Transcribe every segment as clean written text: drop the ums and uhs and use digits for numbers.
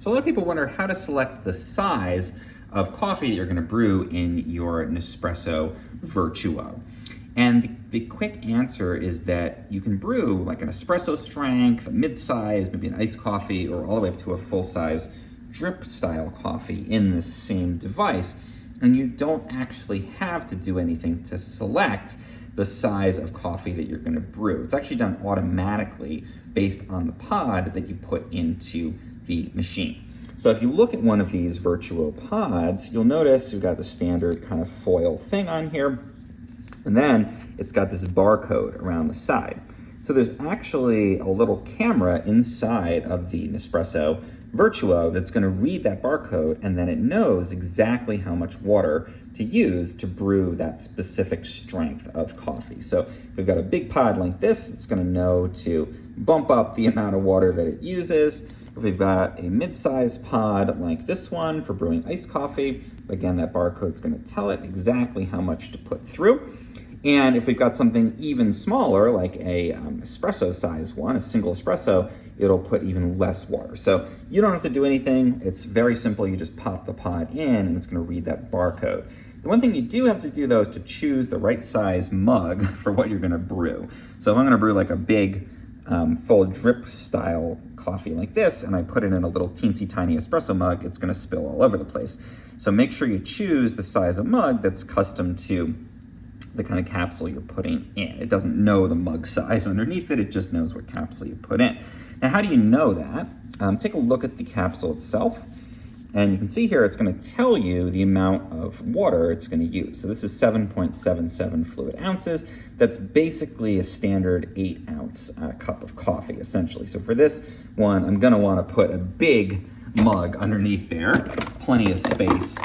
So a lot of people wonder how to select the size of coffee that you're gonna brew in your Nespresso Vertuo. And the quick answer is that you can brew like an espresso strength, a mid-size, maybe an iced coffee, or all the way up to a full-size drip style coffee in this same device. And you don't actually have to do anything to select the size of coffee that you're gonna brew. It's actually done automatically based on the pod that you put into the machine. So if you look at one of these Vertuo pods, you'll notice we've got the standard kind of foil thing on here, and then it's got this barcode around the side. So there's actually a little camera inside of the Nespresso Vertuo that's going to read that barcode, and then it knows exactly how much water to use to brew that specific strength of coffee. So if we've got a big pod like this, it's going to know to bump up the amount of water that it uses. If we've got a mid-sized pod like this one for brewing iced coffee, again, that barcode's going to tell it exactly how much to put through. And if we've got something even smaller, like a espresso size one, a single espresso, it'll put even less water. So you don't have to do anything. It's very simple. You just pop the pod in and it's gonna read that barcode. The one thing you do have to do though is to choose the right size mug for what you're gonna brew. So if I'm gonna brew like a big full drip style coffee like this, and I put it in a little teensy tiny espresso mug, it's gonna spill all over the place. So make sure you choose the size of mug that's custom to the kind of capsule you're putting in. It doesn't know the mug size underneath it, it just knows what capsule you put in. Now, how do you know that? Take a look at the capsule itself, and you can see here it's gonna tell you the amount of water it's gonna use. So this is 7.77 fluid ounces. That's basically a standard 8-ounce cup of coffee, essentially. So for this one, I'm gonna wanna put a big mug underneath there, plenty of space.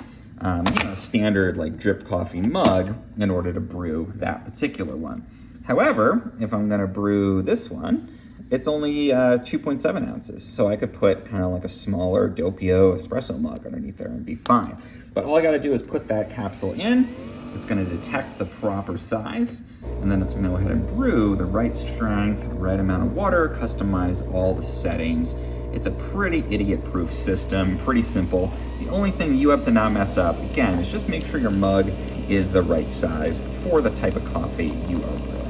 Standard like drip coffee mug in order to brew that particular one. However, if I'm gonna brew this one, it's only 2.7 ounces. So I could put kind of like a smaller Doppio espresso mug underneath there and be fine. But all I gotta do is put that capsule in, it's gonna detect the proper size, and then it's gonna go ahead and brew the right strength, right amount of water, customize all the settings. It's a pretty idiot-proof system, pretty simple. The only thing you have to not mess up, again, is just make sure your mug is the right size for the type of coffee you are brewing.